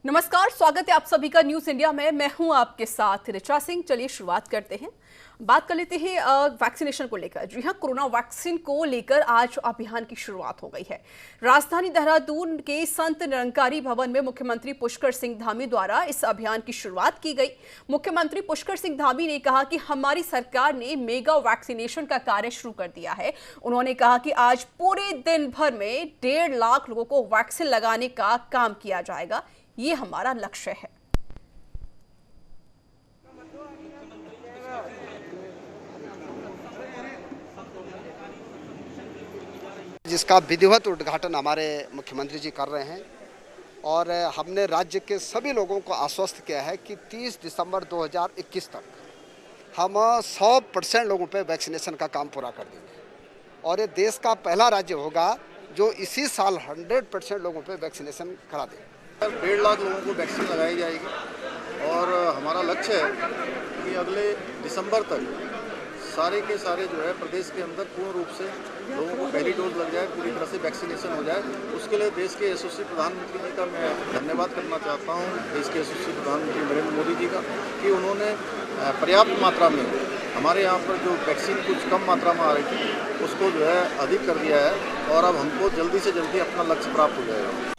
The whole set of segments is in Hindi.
नमस्कार, स्वागत है आप सभी का न्यूज इंडिया में। मैं हूं आपके साथ ऋचा सिंह। चलिए शुरुआत करते हैं, बात कर लेते हैं वैक्सीनेशन को लेकर। जी हां, कोरोना वैक्सीन को लेकर आज अभियान की शुरुआत हो गई है। राजधानी देहरादून के संत निरंकारी भवन में मुख्यमंत्री पुष्कर सिंह धामी द्वारा इस अभियान की शुरुआत की गई। मुख्यमंत्री पुष्कर सिंह धामी ने कहा कि हमारी सरकार ने मेगा वैक्सीनेशन का कार्य शुरू कर दिया है। उन्होंने कहा कि आज पूरे दिन भर में 1.5 लाख लोगों को वैक्सीन लगाने का काम किया जाएगा, ये हमारा लक्ष्य है। जिसका विधिवत उद्घाटन हमारे मुख्यमंत्री जी कर रहे हैं और हमने राज्य के सभी लोगों को आश्वस्त किया है कि 30 दिसंबर 2021 तक हम 100% लोगों पे वैक्सीनेशन का काम पूरा कर देंगे और ये देश का पहला राज्य होगा जो इसी साल 100% लोगों पे वैक्सीनेशन करा देगा। 1.5 लाख लोगों को वैक्सीन लगाई जाएगी और हमारा लक्ष्य है कि अगले दिसंबर तक सारे के सारे जो है प्रदेश के अंदर पूर्ण रूप से लोगों को पहली डोज लग जाए, पूरी तरह से वैक्सीनेशन हो जाए। उसके लिए देश के यशस्वी प्रधानमंत्री जी का मैं धन्यवाद करना चाहता हूँ, देश के यशस्वी प्रधानमंत्री नरेंद्र मोदी जी का, कि उन्होंने पर्याप्त मात्रा में हमारे यहाँ पर जो वैक्सीन कुछ कम मात्रा में आ रही थी उसको जो है अधिक कर दिया है और अब हमको जल्दी से जल्दी अपना लक्ष्य प्राप्त हो जाएगा।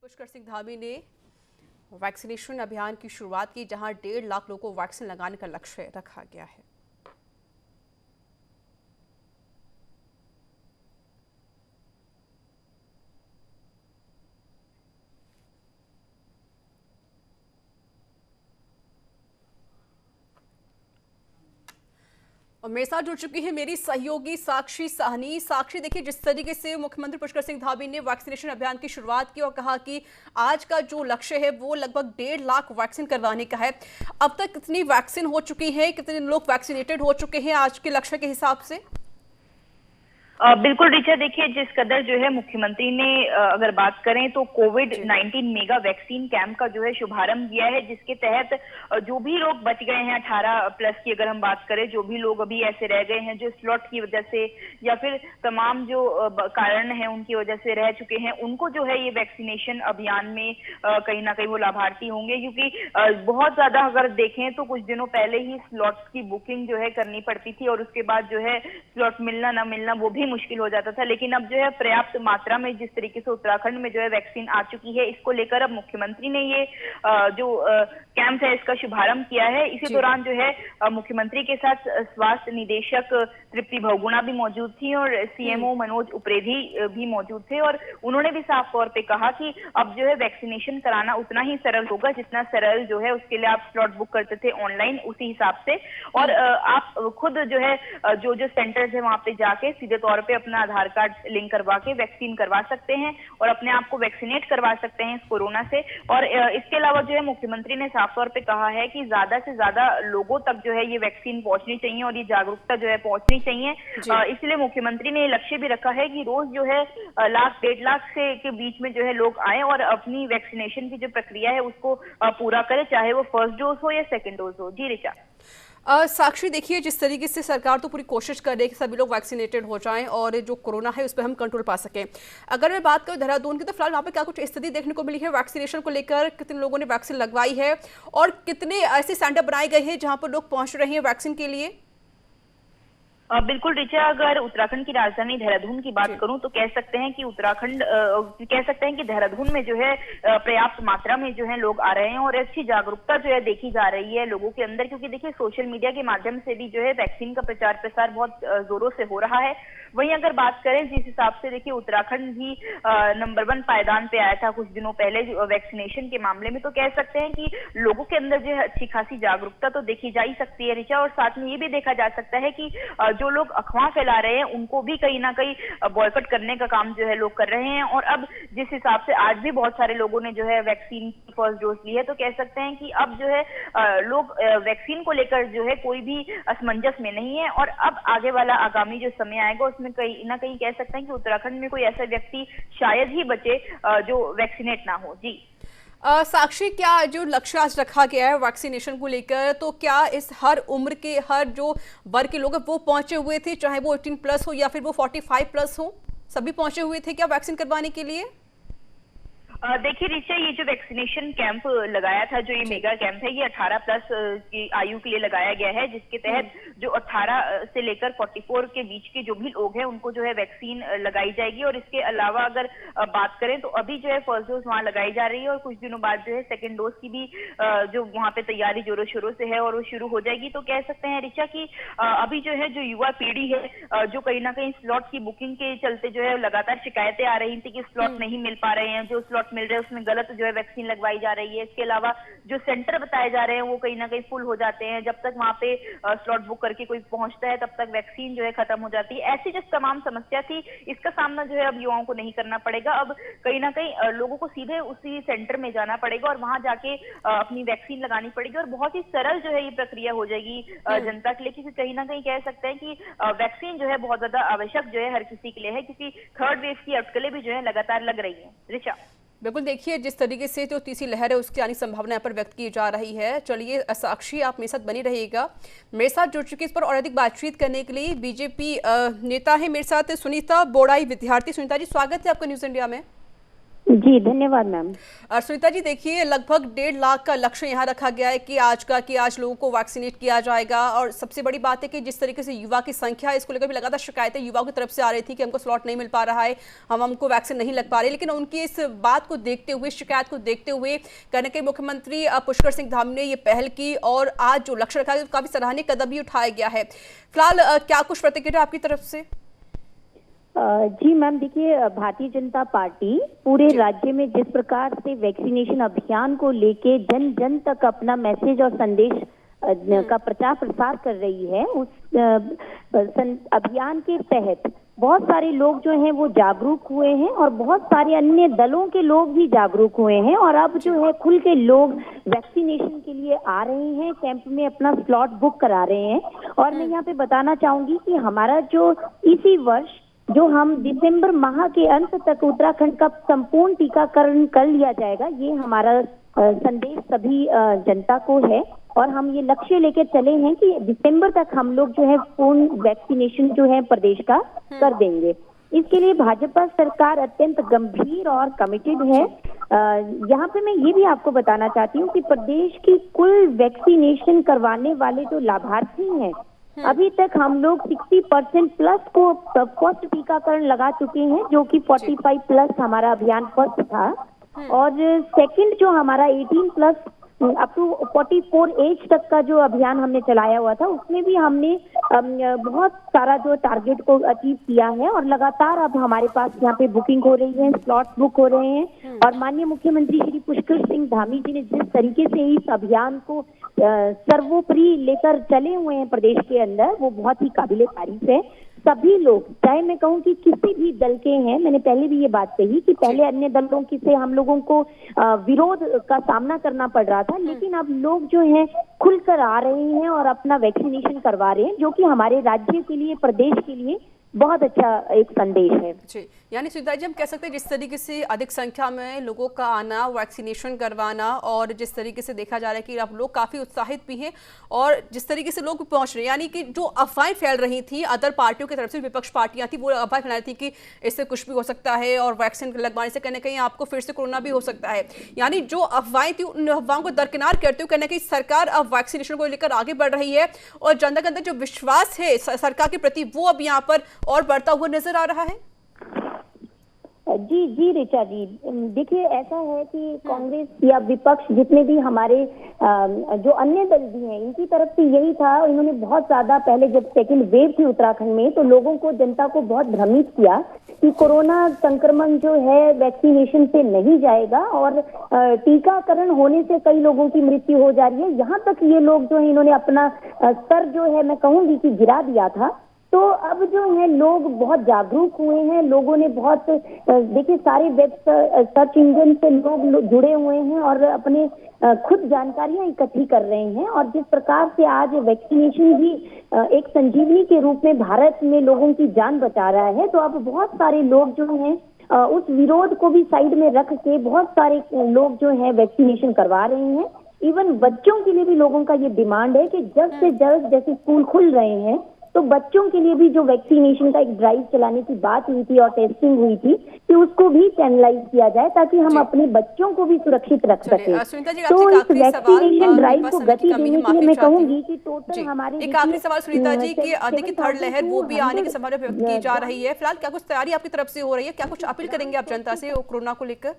पुष्कर सिंह धामी ने वैक्सीनेशन अभियान की शुरुआत की, जहां 1.5 लाख लोगों को वैक्सीन लगाने का लक्ष्य रखा गया है। और मेरे साथ जुड़ चुकी है मेरी सहयोगी साक्षी साहनी। साक्षी, देखिए, जिस तरीके से मुख्यमंत्री पुष्कर सिंह धामी ने वैक्सीनेशन अभियान की शुरुआत की और कहा कि आज का जो लक्ष्य है वो लगभग 1.5 लाख वैक्सीन करवाने का है। अब तक कितनी वैक्सीन हो चुकी है, कितने लोग वैक्सीनेटेड हो चुके हैं आज के लक्ष्य के हिसाब से? बिल्कुल रिचा, देखिए, जिस कदर जो है मुख्यमंत्री ने अगर बात करें तो कोविड-19 मेगा वैक्सीन कैंप का जो है शुभारंभ किया है, जिसके तहत जो भी लोग बच गए हैं 18 प्लस की अगर हम बात करें, जो भी लोग अभी ऐसे रह गए हैं जो स्लॉट की वजह से या फिर तमाम जो कारण हैं उनकी वजह से रह चुके हैं, उनको जो है ये वैक्सीनेशन अभियान में कहीं ना कहीं वो लाभार्थी होंगे। क्योंकि बहुत ज्यादा अगर देखें तो कुछ दिनों पहले ही स्लॉट्स की बुकिंग जो है करनी पड़ती थी और उसके बाद जो है स्लॉट मिलना ना मिलना वो भी मुश्किल हो जाता था। लेकिन अब जो है पर्याप्त मात्रा में जिस तरीके से उत्तराखंड में जो है वैक्सीन आ चुकी है, इसको लेकर अब मुख्यमंत्री ने ये जो कैंप है इसका शुभारंभ किया है। इसी दौरान जो है मुख्यमंत्री के साथ स्वास्थ्य निदेशक तृप्ति बहुगुणा भी मौजूद थी और सीएमओ मनोज उप्रेती भी मौजूद थे और उन्होंने भी साफ तौर पे कहा कि अब जो है वैक्सीनेशन कराना उतना ही सरल होगा जितना सरल जो है उसके लिए आप स्लॉट बुक करते थे ऑनलाइन, उसी हिसाब से। और आप खुद जो है जो जो सेंटर्स है वहां पे जाके सीधे तौर पे अपना आधार कार्ड लिंक करवा के वैक्सीन करवा सकते हैं और अपने आप को वैक्सीनेट करवा सकते हैं इस कोरोना से। और इसके अलावा जो है मुख्यमंत्री ने साफ तौर पे कहा है कि ज्यादा से ज्यादा लोगों तक जो है ये वैक्सीन पहुंचनी चाहिए और ये जागरूकता जो है पहुंचनी चाहिए। इसलिए मुख्यमंत्री ने लक्ष्य भी रखा है कि रोज जो है 1 लाख 1.5 लाख से के बीच में जो है लोग आए और अपनी वैक्सीनेशन की जो प्रक्रिया है उसको पूरा करें, चाहे वो फर्स्ट डोज हो या सेकेंड डोज हो। जी रिचा। साक्षी, देखिए, जिस तरीके से सरकार तो पूरी कोशिश कर रही है कि सभी लोग वैक्सीनेटेड हो जाएं और जो कोरोना है उस पर हम कंट्रोल पा सकें। अगर मैं बात करूं देहरादून की, तो फिलहाल वहाँ पे क्या कुछ स्थिति देखने को मिली है वैक्सीनेशन को लेकर? कितने लोगों ने वैक्सीन लगवाई है और कितने ऐसे सेंटर बनाए गए हैं जहाँ पर लोग पहुँच रहे हैं वैक्सीन के लिए? बिल्कुल रिचा, अगर उत्तराखंड की राजधानी देहरादून की बात करूं तो कह सकते हैं कि देहरादून में जो है पर्याप्त मात्रा में जो है लोग आ रहे हैं और अच्छी जागरूकता जो है देखी जा रही है लोगों के अंदर। क्योंकि देखिए, सोशल मीडिया के माध्यम से भी जो है वैक्सीन का प्रचार प्रसार बहुत जोरों से हो रहा है। वहीं अगर बात करें जिस हिसाब से, देखिए, उत्तराखंड भी नंबर 1 पायदान पे आया था कुछ दिनों पहले वैक्सीनेशन के मामले में, तो कह सकते हैं कि लोगों के अंदर जो है अच्छी खासी जागरूकता तो देखी जा ही सकती है रिचा। और साथ में ये भी देखा जा सकता है कि जो लोग अफवाह फैला रहे हैं उनको भी कहीं ना कहीं बॉयकॉट करने का काम जो है लोग कर रहे हैं। और अब जिस हिसाब से आज भी बहुत सारे लोगों ने जो है वैक्सीन की फर्स्ट डोज ली है, तो कह सकते हैं कि अब जो है लोग वैक्सीन को लेकर जो है कोई भी असमंजस में नहीं है। और अब आगे वाला आगामी जो समय आएगा उसमें कहीं ना कहीं कह सकते हैं कि उत्तराखंड में कोई ऐसा व्यक्ति शायद ही बचे जो वैक्सीनेट ना हो। जी साक्षी, क्या जो लक्ष्य आज रखा गया है वैक्सीनेशन को लेकर, तो क्या इस हर उम्र के, हर जो वर्ग के लोग वो पहुंचे हुए थे, चाहे वो 18 प्लस हो या फिर वो 45 प्लस हो? सभी पहुंचे हुए थे क्या वैक्सीन करवाने के लिए? देखिए ऋचा, ये जो वैक्सीनेशन कैंप लगाया था, जो ये मेगा कैंप है, ये 18 प्लस की आयु के लिए लगाया गया है, जिसके तहत जो 18 से लेकर 44 के बीच के जो भी लोग हैं उनको जो है वैक्सीन लगाई जाएगी। और इसके अलावा अगर बात करें तो अभी जो है फर्स्ट डोज वहां लगाई जा रही है और कुछ दिनों बाद जो है सेकेंड डोज की भी जो वहां पे तैयारी जोरों शोरों से है और वो शुरू हो जाएगी। तो कह सकते हैं ऋचा की अभी जो है जो युवा पीढ़ी है जो कहीं ना कहीं स्लॉट की बुकिंग के चलते जो है लगातार शिकायतें आ रही थी कि स्लॉट नहीं मिल पा रहे हैं, जो स्लॉट मिल रहे हैं उसमें गलत जो है वैक्सीन लगवाई जा रही है। इसके अलावा जो सेंटर बताए जा रहे हैं वो कहीं ना कहीं फुल हो जाते हैं, जब तक वहां पे स्लॉट बुक करके कोई पहुंचता है तब तक वैक्सीन जो है खत्म हो जाती है। ऐसी जो तमाम समस्या थी इसका सामना जो है अब युवाओं को नहीं करना पड़ेगा। अब कहीं ना कहीं लोगों को सीधे उसी सेंटर में जाना पड़ेगा और वहां जाके अपनी वैक्सीन लगानी पड़ेगी और बहुत ही सरल जो है ये प्रक्रिया हो जाएगी जनता के लिए, क्योंकि कहीं ना कहीं कह सकते हैं कि वैक्सीन जो है बहुत ज्यादा आवश्यक जो है हर किसी के लिए है, क्योंकि थर्ड वेव की अटकलें भी जो है लगातार लग रही है। ऋचा, बिल्कुल, देखिए जिस तरीके से जो तीसरी लहर है उसकी आने की संभावना यहाँ पर व्यक्त की जा रही है। चलिए साक्षी, आप मेरे साथ बनी रहिएगा। मेरे साथ जुड़ चुकी इस पर और अधिक बातचीत करने के लिए बीजेपी नेता है मेरे साथ सुनीता बोड़ाई, विद्यार्थी। सुनीता जी, स्वागत है आपका न्यूज इंडिया में। जी धन्यवाद मैम। सुनीता जी, देखिए लगभग 1.5 लाख का लक्ष्य यहाँ रखा गया है कि आज लोगों को वैक्सीनेट किया जाएगा। और सबसे बड़ी बात है कि जिस तरीके से युवा की संख्या है, इसको लेकर भी लगातार शिकायतें युवाओं की तरफ से आ रही थी कि हमको स्लॉट नहीं मिल पा रहा है, हमको वैक्सीन नहीं लग पा रही। लेकिन उनकी इस बात को देखते हुए, शिकायत को देखते हुए कहने के मुख्यमंत्री पुष्कर सिंह धामी ने ये पहल की और आज जो लक्ष्य रखा गया काफी सराहनीय कदम भी उठाया गया है। फिलहाल क्या कुछ प्रतिक्रिया आपकी तरफ से? जी मैम, देखिए भारतीय जनता पार्टी पूरे राज्य में जिस प्रकार से वैक्सीनेशन अभियान को लेके जन जन तक अपना मैसेज और संदेश का प्रचार प्रसार कर रही है, उस अभियान के तहत बहुत सारे लोग जो हैं वो जागरूक हुए हैं और बहुत सारे अन्य दलों के लोग भी जागरूक हुए हैं और अब जो है खुल के लोग वैक्सीनेशन के लिए आ रहे हैं, कैंप में अपना स्लॉट बुक करा रहे हैं। और मैं यहाँ पे बताना चाहूंगी कि हमारा जो इसी वर्ष जो हम दिसंबर माह के अंत तक उत्तराखंड का संपूर्ण टीकाकरण कर लिया जाएगा, ये हमारा संदेश सभी जनता को है और हम ये लक्ष्य लेकर चले हैं कि दिसंबर तक हम लोग जो है पूर्ण वैक्सीनेशन जो है प्रदेश का कर देंगे। इसके लिए भाजपा सरकार अत्यंत गंभीर और कमिटेड है। यहाँ पे मैं ये भी आपको बताना चाहती हूँ कि प्रदेश की कुल वैक्सीनेशन करवाने वाले जो लाभार्थी हैं, अभी तक हम लोग 60% प्लस को फर्स्ट टीकाकरण लगा चुके हैं, जो कि 45 प्लस हमारा अभियान फर्स्ट था और सेकंड जो हमारा 18 प्लस अप टू 44 एज तक का जो अभियान हमने चलाया हुआ था, उसमें भी हमने बहुत सारा जो टारगेट को अचीव किया है और लगातार अब हमारे पास यहाँ पे बुकिंग हो रही है, स्लॉट बुक हो रहे हैं। और माननीय मुख्यमंत्री श्री पुष्कर सिंह धामी जी ने जिस तरीके से इस अभियान को सर्वोपरि लेकर चले हुए हैं प्रदेश के अंदर, वो बहुत ही काबिले तारीफ है। सभी लोग, चाहे मैं कहूँ कि किसी भी दल के हैं, मैंने पहले भी ये बात कही कि पहले अन्य दलों की से हम लोगों को विरोध का सामना करना पड़ रहा था, लेकिन अब लोग जो हैं खुलकर आ रहे हैं और अपना वैक्सीनेशन करवा रहे हैं, जो कि हमारे राज्य के लिए, प्रदेश के लिए बहुत अच्छा एक संदेश है। जी, यानी सुनीता जी, हम कह सकते हैं जिस तरीके से अधिक संख्या में लोगों का आना, वैक्सीनेशन करवाना और जिस तरीके से देखा जा रहा है कि अब लोग काफ़ी उत्साहित भी हैं और जिस तरीके से लोग पहुंच रहे हैं, यानी कि जो अफवाहें फैल रही थी अदर पार्टियों की तरफ से, विपक्ष पार्टियां थी, वो अफवाहें फैला रही थी कि इससे कुछ भी हो सकता है और वैक्सीन लगवाने से कहीं ना कहीं आपको फिर से कोरोना भी हो सकता है। यानी जो अफवाहें थी उन अफवाहों को दरकिनार करते हुए कहीं ना कहीं सरकार अब वैक्सीनेशन को लेकर आगे बढ़ रही है और जनता के अंदर जो विश्वास है सरकार के प्रति, वो अब यहाँ पर और बढ़ता हुआ नजर आ रहा है। जी ऋचा जी, देखिए ऐसा है कि कांग्रेस या विपक्ष जितने भी हमारे जो अन्य दल भी हैं, इनकी तरफ से यही था। इन्होंने बहुत ज्यादा पहले जब सेकंड वेव थी उत्तराखंड में, तो लोगों को, जनता को बहुत भ्रमित किया कि कोरोना संक्रमण जो है वैक्सीनेशन से नहीं जाएगा और टीकाकरण होने से कई लोगों की मृत्यु हो जा रही है। यहाँ तक ये लोग जो है इन्होंने अपना स्तर जो है मैं कहूंगी कि गिरा दिया था। तो अब जो है लोग बहुत जागरूक हुए हैं, लोगों ने बहुत, देखिए सारे वेब सर्च इंजन से लोग जुड़े हुए हैं और अपने खुद जानकारियां इकट्ठी कर रहे हैं। और जिस प्रकार से आज वैक्सीनेशन भी एक संजीवनी के रूप में भारत में लोगों की जान बचा रहा है, तो अब बहुत सारे लोग जो हैं उस विरोध को भी साइड में रख के बहुत सारे लोग जो है वैक्सीनेशन करवा रहे हैं। इवन बच्चों के लिए भी लोगों का ये डिमांड है कि जल्द से जल्द, जैसे स्कूल खुल रहे हैं तो बच्चों के लिए भी जो वैक्सीनेशन का एक ड्राइव चलाने की बात हुई थी और टेस्टिंग हुई थी कि उसको भी चैनलाइज किया जाए ताकि हम अपने बच्चों को भी सुरक्षित रख सके। सुनीता जी, तो आपसे एक इस आखिरी वैक्सीनेशन ड्राइव को गति सवाल देने के लिए मैं कहूंगी कि टोटल हमारे एक आखिरी सवाल सुनीता जी कि देखिए थर्ड लहर वो भी आने की संभावना व्यक्त की जा रही है, फिलहाल क्या कुछ तैयारी आपकी तरफ से हो रही है, क्या कुछ अपील करेंगे आप जनता से कोरोना को लेकर?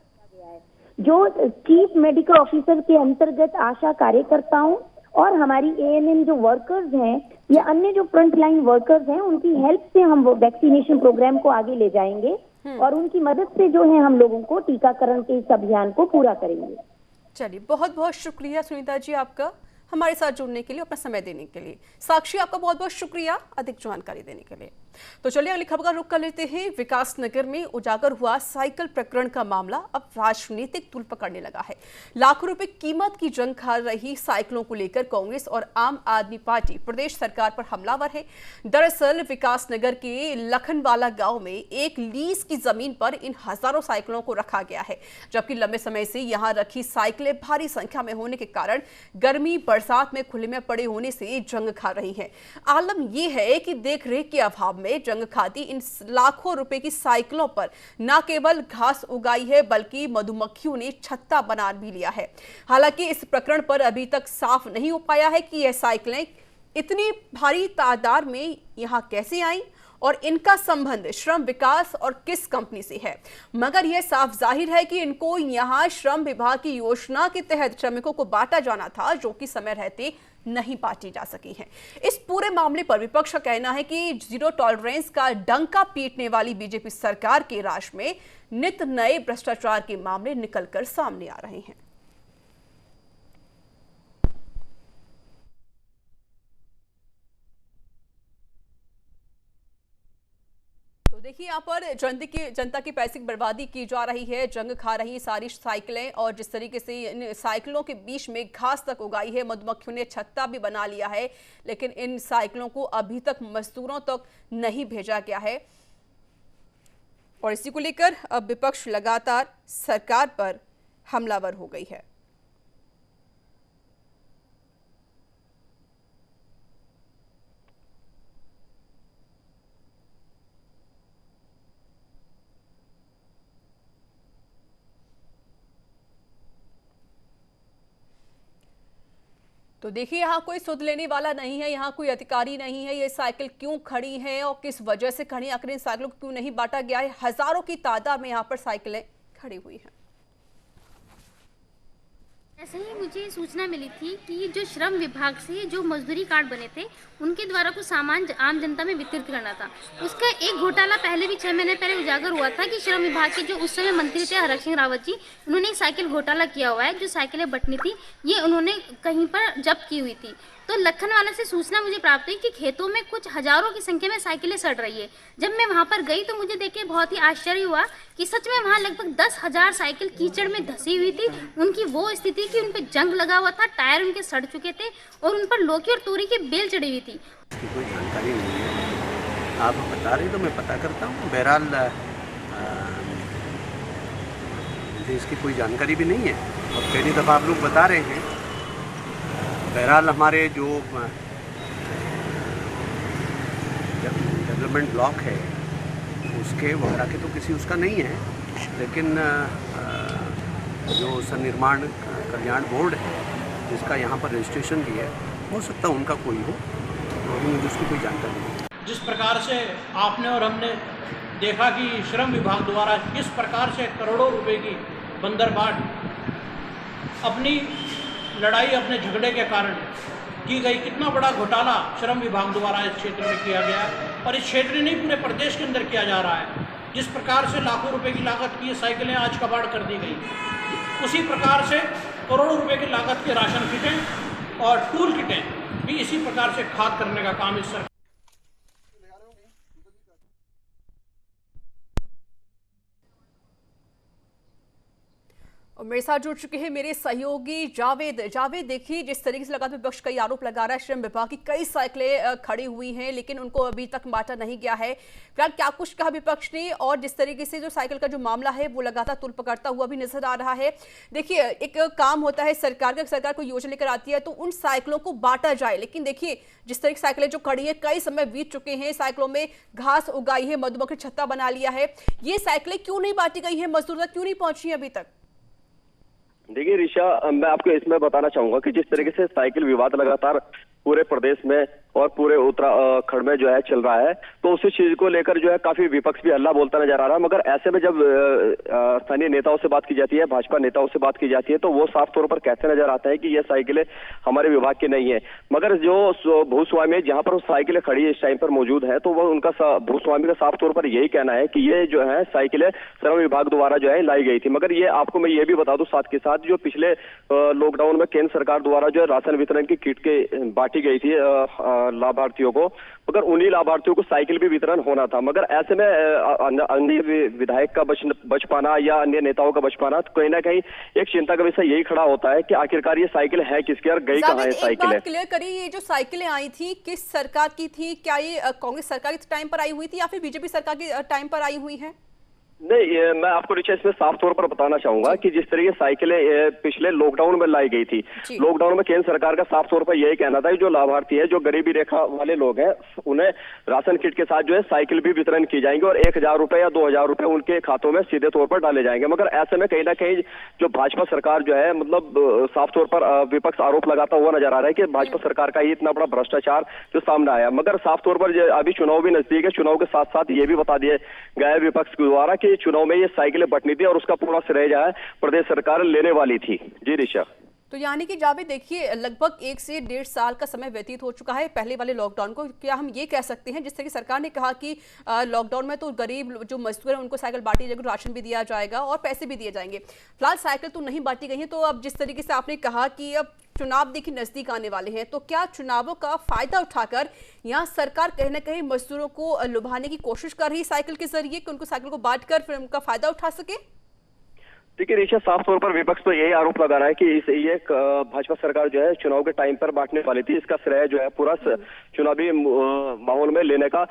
जो चीफ मेडिकल ऑफिसर के अंतर्गत आशा कार्यकर्ताओं और हमारी एएनएम जो वर्कर्स हैं या अन्य जो फ्रंट लाइन वर्कर्स हैं उनकी हेल्प से हम वैक्सीनेशन प्रोग्राम को आगे ले जाएंगे और उनकी मदद से जो है हम लोगों को टीकाकरण के इस अभियान को पूरा करेंगे। चलिए, बहुत बहुत शुक्रिया सुनीता जी आपका हमारे साथ जुड़ने के लिए, अपना समय देने के लिए। साक्षी, आपका बहुत बहुत शुक्रिया अधिक जानकारी देने के लिए। तो चलिए अगली खबर का रुख कर लेते हैं। विकासनगर में उजागर हुआ साइकिल प्रकरण का मामला अब राजनीतिक तूल पकड़ने लगा है। लाखों रुपए कीमत की जंग खा रही साइकिलों को लेकर कांग्रेस और आम आदमी पार्टी प्रदेश सरकार पर हमलावर है। दरअसल विकासनगर के लखनवाला गांव में एक लीज की जमीन पर इन हजारों साइकिलों को रखा गया है, जबकि लंबे समय से यहां रखी साइकिलें भारी संख्या में होने के कारण गर्मी बरसात में खुले में पड़े होने से जंग खा रही हैं। आलम यह है कि देखरेख के अभाव में जंग खाती इन लाखों रुपए की साइकिलों पर न केवल घास उगाई है बल्कि मधुमक्खियों ने छत्ता बना भी लिया है। हालांकि इस प्रकरण पर अभी तक साफ नहीं हो पाया है कि यह साइकिलें इतनी भारी तादाद में यहां कैसे आई और इनका संबंध श्रम विकास और किस कंपनी से है, मगर यह साफ जाहिर है कि इनको यहां श्रम विभाग की योजना के तहत श्रमिकों को बांटा जाना था, जो कि समय रहते नहीं बांटी जा सकी है। इस पूरे मामले पर विपक्ष का कहना है कि जीरो टॉलरेंस का डंका पीटने वाली बीजेपी सरकार के राज में नित नए भ्रष्टाचार के मामले निकलकर सामने आ रहे हैं। तो देखिए यहाँ पर जनता की पैसे की बर्बादी की जा रही है, जंग खा रही सारी साइकिलें, और जिस तरीके से इन साइकिलों के बीच में घास तक उगाई है, मधुमक्खियों ने छत्ता भी बना लिया है, लेकिन इन साइकिलों को अभी तक मजदूरों तक नहीं भेजा गया है। और इसी को लेकर अब विपक्ष लगातार सरकार पर हमलावर हो गई है। तो देखिए यहाँ कोई सुध लेने वाला नहीं है, यहाँ कोई अधिकारी नहीं है, ये साइकिल क्यों खड़ी हैं और किस वजह से खड़ी, आखिर इन साइकिलों को क्यों नहीं बांटा गया है। हजारों की तादाद में यहाँ पर साइकिलें खड़ी हुई हैं। ऐसे ही मुझे सूचना मिली थी कि जो श्रम विभाग से जो मजदूरी कार्ड बने थे उनके द्वारा कुछ सामान आम जनता में वितरित करना था। उसका एक घोटाला पहले भी 6 महीने पहले उजागर हुआ था कि श्रम विभाग के जो उस समय मंत्री थे हरक सिंह रावत जी, उन्होंने एक साइकिल घोटाला किया हुआ है। जो साइकिलें बंटनी थी ये उन्होंने कहीं पर जब्त की हुई थी। तो लखनवाला से सूचना मुझे प्राप्त हुई कि खेतों में कुछ हजारों की संख्या में साइकिलें सड़ रही है। जब मैं वहां पर गई तो मुझे देख के बहुत ही आश्चर्य हुआ कि सच में वहां लगभग 10,000 साइकिल कीचड़ में धसी हुई थी। उनकी वो स्थिति कि उन पर जंग लगा हुआ था, टायर उनके सड़ चुके थे और उन पर लौकी और तोरी की बेल चढ़ी हुई थी। इसकी कोई जानकारी नहीं है, आप बता रहे तो मैं पता करता हूँ। बहरहाल मुझे इसकी कोई जानकारी भी नहीं है और पहली दफ़ा आप लोग बता रहे हैं। बहरहाल हमारे जो डेवलपमेंट ब्लॉक है उसके वगैरह के तो किसी उसका नहीं है, लेकिन जो सन्निर्माण कल्याण बोर्ड है जिसका यहाँ पर रजिस्ट्रेशन भी है, हो सकता है उनका कोई हो, तो मुझे उसकी कोई जानकारी नहीं। जिस प्रकार से आपने और हमने देखा कि श्रम विभाग द्वारा किस प्रकार से करोड़ों रुपए की बंदरबाट अपनी लड़ाई अपने झगड़े के कारण की गई, कितना बड़ा घोटाला श्रम विभाग द्वारा इस क्षेत्र में किया गया और इस क्षेत्र नहीं पूरे प्रदेश के अंदर किया जा रहा है। जिस प्रकार से लाखों रुपए की लागत की साइकिलें आज कबाड़ कर दी गई, उसी प्रकार से करोड़ों रुपए की लागत के राशन किटें और टूल किटें भी इसी प्रकार से खाद करने का काम इस सरकार। और मेरे साथ जुड़ चुके हैं मेरे सहयोगी जावेद। जावेद, देखिए जिस तरीके से लगातार विपक्ष कई आरोप लगा रहा है, श्रम विभाग की कई साइकिलें खड़ी हुई हैं लेकिन उनको अभी तक बांटा नहीं गया है। फिलहाल क्या कुछ कहा विपक्ष ने, और जिस तरीके से जो साइकिल का जो मामला है वो लगातार तुल पकड़ता हुआ भी नजर आ रहा है। देखिए, एक काम होता है सरकार का, सरकार कोई योजना लेकर आती है तो उन साइकिलों को बांटा जाए, लेकिन देखिए जिस तरह की साइकिलें जो खड़ी है, कई समय बीत चुके हैं, साइकिलों में घास उगाई है, मधुमक्खी छत्ता बना लिया है, ये साइकिलें क्यों नहीं बांटी गई है, मजदूर तक क्यों नहीं पहुंची अभी तक? देखिए ऋषा, मैं आपको इसमें बताना चाहूंगा कि जिस तरीके से साइकिल विवाद लगातार पूरे प्रदेश में और पूरे उत्तराखंड में जो है चल रहा है, तो उसी चीज को लेकर जो है काफी विपक्ष भी हल्ला बोलता नजर आ रहा है। मगर ऐसे में जब स्थानीय नेताओं से बात की जाती है, भाजपा नेताओं से बात की जाती है, तो वो साफ तौर पर कहते नजर आते हैं कि ये साइकिलें हमारे विभाग की नहीं है। मगर जो भूस्वामी जहां पर साइकिलें खड़ी इस टाइम पर मौजूद है, तो वो उनका भूस्वामी का साफ तौर पर यही कहना है कि ये जो है साइकिलें श्रम विभाग द्वारा जो है लाई गई थी। मगर ये आपको मैं ये भी बता दूं साथ के साथ, जो पिछले लॉकडाउन में केंद्र सरकार द्वारा जो है राशन वितरण की किट के बांटी गई थी लाभार्थियों को, मगर उन्हीं लाभार्थियों को साइकिल भी वितरण होना था। मगर ऐसे में अन्य विधायक का बच पाना या अन्य नेताओं का बच पाना, तो कहीं ना कहीं एक चिंता का विषय यही खड़ा होता है कि आखिरकार ये साइकिल है किसकी और गई कहाँ है साइकिल। क्लियर करिए, ये जो साइकिलें आई थी किस सरकार की थी? क्या ये कांग्रेस सरकार के टाइम पर आई हुई थी या फिर बीजेपी सरकार के टाइम पर आई हुई है? नहीं, मैं आपको ऋचा इसमें साफ तौर पर बताना चाहूंगा कि जिस तरीके साइकिलें पिछले लॉकडाउन में लाई गई थी, लॉकडाउन में केंद्र सरकार का साफ तौर पर यही कहना था कि जो लाभार्थी है, जो गरीबी रेखा वाले लोग हैं, उन्हें राशन किट के साथ जो है साइकिल भी वितरण की जाएंगे और 1,000 रुपए या 2,000 रुपए उनके खातों में सीधे तौर पर डाले जाएंगे। मगर ऐसे में कहीं ना कहीं जो भाजपा सरकार जो है, मतलब साफ तौर पर विपक्ष आरोप लगाता हुआ नजर आ रहा है कि भाजपा सरकार का ही इतना बड़ा भ्रष्टाचार जो सामने आया। मगर साफ तौर पर अभी चुनाव भी नजदीक है, चुनाव के साथ साथ ये भी बता दिया गया है विपक्ष द्वारा कि चुनाव में ये साइकिलें बंटनी थी और उसका पूरा श्रेय जो है प्रदेश सरकार लेने वाली थी। जी ऋषा। तो यानी कि जावेद, देखिए लगभग 1 से 1.5 साल का समय व्यतीत हो चुका है पहले वाले लॉकडाउन को। क्या हम ये कह सकते हैं, जिस तरह की सरकार ने कहा कि लॉकडाउन में तो गरीब जो मजदूर हैं उनको साइकिल बांटी जाएगी, राशन भी दिया जाएगा और पैसे भी दिए जाएंगे, फिलहाल साइकिल तो नहीं बांटी गई है। तो अब जिस तरीके से आपने कहा कि अब चुनाव देखिए नजदीक आने वाले हैं, तो क्या चुनावों का फायदा उठाकर यहाँ सरकार कहीं ना कहीं मजदूरों को लुभाने की कोशिश कर रही है साइकिल के जरिए कि उनको साइकिल को बांटकर फिर उनका फायदा उठा सके? देखिए ऋषा, साफ तौर पर विपक्ष तो यही आरोप लगा रहा है कि ये भाजपा सरकार जो है चुनाव के टाइम पर बांटने वाली थी, इसका श्रेय जो है पूरा चुनावी माहौल में लेने का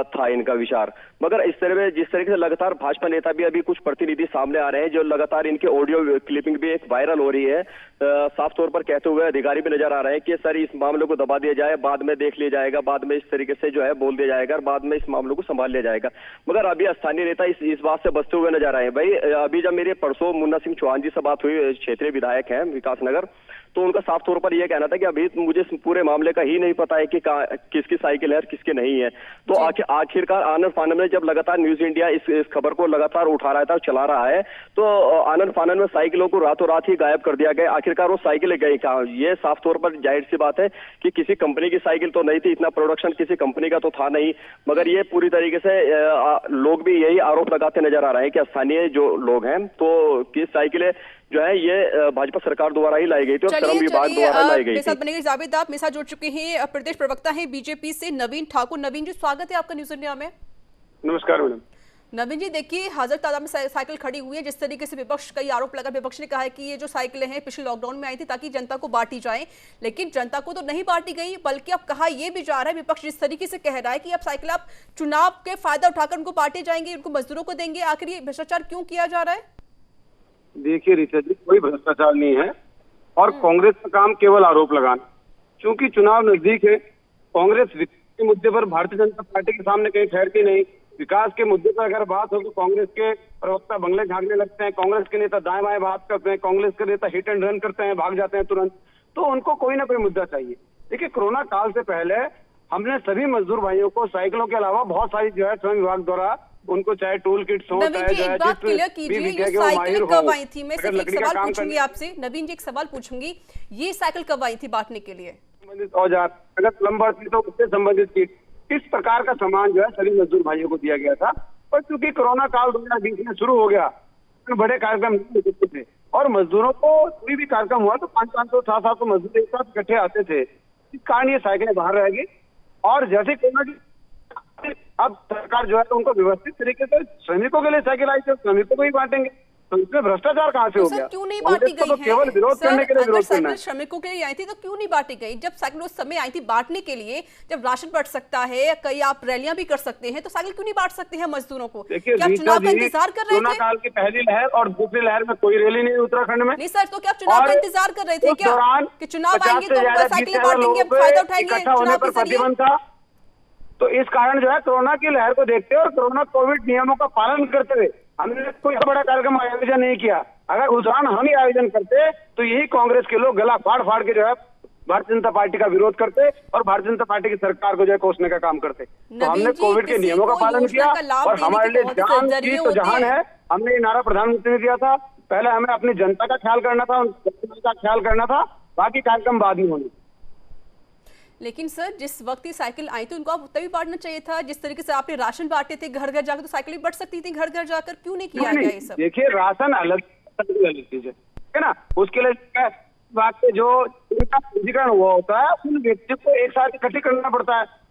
था इनका विचार। मगर इस तरह में जिस तरीके से लगातार भाजपा नेता भी अभी कुछ प्रतिनिधि सामने आ रहे हैं, जो लगातार इनके ऑडियो क्लिपिंग भी एक वायरल हो रही है, साफ तौर पर कहते हुए अधिकारी भी नजर आ रहे हैं कि सर इस मामले को दबा दिया जाए, बाद में देख लिया जाएगा, बाद में इस तरीके से जो है बोल दिया जाएगा और बाद में इस मामले को संभाल लिया जाएगा। मगर अभी स्थानीय नेता इस बात से बचते हुए नजर आए हैं। भाई अभी जब मेरे परसों मुन्ना सिंह चौहान जी से बात हुई, क्षेत्रीय विधायक हैं विकासनगर, तो उनका साफ तौर पर यह कहना था कि अभी मुझे पूरे मामले का ही नहीं पता है कि किसकी साइकिल है और किसकी नहीं है। तो आखिरकार आनंद फानन में जब लगातार न्यूज इंडिया इस खबर को लगातार उठा रहा था, चला रहा है, तो आनंद फानन में साइकिलों को रातों रात ही गायब कर दिया गया। आखिरकार वो साइकिलें गई कहाँ? ये साफ तौर पर जाहिर सी बात है कि किसी कंपनी की साइकिल तो नहीं थी, इतना प्रोडक्शन किसी कंपनी का तो था नहीं। मगर ये पूरी तरीके से लोग भी यही आरोप लगाते नजर आ रहे हैं कि स्थानीय जो लोग हैं, तो किस साइकिलें जो है ये भाजपा सरकार द्वारा ही लाई गई थी और श्रम विभाग द्वारा लाई गई थी। जावेद, आप मेरे साथ जुड़ चुके हैं प्रदेश प्रवक्ता हैं बीजेपी से नवीन ठाकुर। नवीन जी, स्वागत है आपका न्यूज इंडिया में। नमस्कार मैडम। नवीन जी, देखिए हजार तादाद में साइकिल खड़ी हुई है, जिस तरीके से विपक्ष कई आरोप लगा, विपक्ष ने कहा है कि ये जो साइकिलें हैं पिछले लॉकडाउन में आई थी ताकि जनता को बांटी जाए, लेकिन जनता को तो नहीं बांटी गई, बल्कि अब कहा यह भी जा रहा है विपक्ष जिस तरीके से कह रहा है कि अब साइकिल आप चुनाव के फायदा उठाकर उनको बांटे जाएंगे, उनको मजदूरों को देंगे। आखिर ये भ्रष्टाचार क्यों किया जा रहा है? देखिए ऋचा जी, कोई भ्रष्टाचार नहीं है और कांग्रेस का काम केवल आरोप लगाना। क्योंकि चुनाव नजदीक है, कांग्रेस विकास के मुद्दे पर भारतीय जनता पार्टी के सामने कहीं ठहरती नहीं। विकास के मुद्दे पर अगर बात हो तो कांग्रेस के प्रवक्ता बंगले झांकने लगते हैं, कांग्रेस के नेता दाएं बाएं बात करते हैं, कांग्रेस के नेता हिट एंड रन करते हैं, भाग जाते हैं तुरंत। तो उनको कोई ना कोई मुद्दा चाहिए। देखिए, कोरोना काल से पहले हमने सभी मजदूर भाइयों को साइकिलों के अलावा बहुत सारी जो है श्रम विभाग द्वारा उनको चाहे टूल किट्स हो, चाहे एक बात क्लियर कीजिए, ये साइकिल कब आई थी? मैं सिर्फ एक सवाल पूछूंगी आपसे नवीन जी, एक सवाल पूछूंगी, ये साइकिल कब आई थी बांटने के लिए? संबंधित औजार, अगर प्लम्बर थी तो उससे संबंधित किट, इस प्रकार का सामान जो है सभी मजदूर भाइयों को दिया गया था। पर चूंकि कोरोना काल 2020 में शुरू हो गया, बड़े कार्यक्रम नहीं हो सकते थे और मजदूरों को कोई भी कार्यक्रम हुआ तो 500-500 700 मजदूर एक साथ इकट्ठे आते थे। इस कारण ये साइकिलें बाहर रहेगी और जैसे कोरोना की अब सरकार जो है उनको व्यवस्थित तरीके से श्रमिकों के लिए साइकिल आई थी, श्रमिकों को ही बांटेंगे। तो इसमें भ्रष्टाचार कहाँ से हो सर गया? क्यों नहीं बांटी कांग्रेस को गई तो केवल है? विरोध सर, करने के लिए अगर विरोध करना साइकिल है। श्रमिकों के लिए आई थी तो क्यों नहीं बांटी गई? जब साइकिल उस समय आई थी बांटने के लिए, जब राशन बढ़ सकता है, कई आप रैलियां भी कर सकते हैं, तो साइकिल क्यों नहीं बांट सकते हैं मजदूरों को? देखिए क्या आप रीता चुनाव का जी, इंतजार कर रहे कोरोना थे? काल की पहली लहर और दूसरी लहर में कोई रैली नहीं उत्तराखंड में। नहीं सर, तो क्या आप चुनाव का और इंतजार कर रहे थे उस क्या दौरान कि चुनाव 50 आएंगे से तो ज्यादा साइकिलें 20,000 बांटेंगे, लोगों पे फायदा उठाएंगे इकट्ठा होने चुनाव पर के जरिए? प्रतिबंध था। तो इस कारण जो है कोरोना की लहर को देखते हुए और कोरोना कोविड नियमों का पालन करते हुए हमने कोई बड़ा कार्यक्रम आयोजन नहीं किया। अगर उस दौरान हम ही आयोजन करते तो यही कांग्रेस के लोग गला फाड़ फाड़ के जो है भारतीय जनता पार्टी का विरोध करते और भारतीय जनता पार्टी की सरकार को जो है कोसने का काम करते। तो हमने कोविड के नियमों का पालन किया और हमारे लिए जान की तो जहान है। हमने ये नारा प्रधानमंत्री ने दिया था, पहले हमें अपनी जनता का ख्याल करना था, उनका का ख्याल करना था, बाकी कार्यक्रम बाद में होने। लेकिन सर जिस वक्त ये साइकिल आई थी उनको आप तभी बांटना चाहिए था। जिस तरीके से आपने राशन बांटे थे घर घर जाकर, तो साइकिल भी बढ़ सकती थी घर घर जाकर, क्यों नहीं किया गया ये सब? देखिए राशन अलग चीज है ना, उसके लिए बात जो पंजीकरण हुआ होता है उन व्यक्तियों को एक साथ इकट्ठी करना पड़ता है।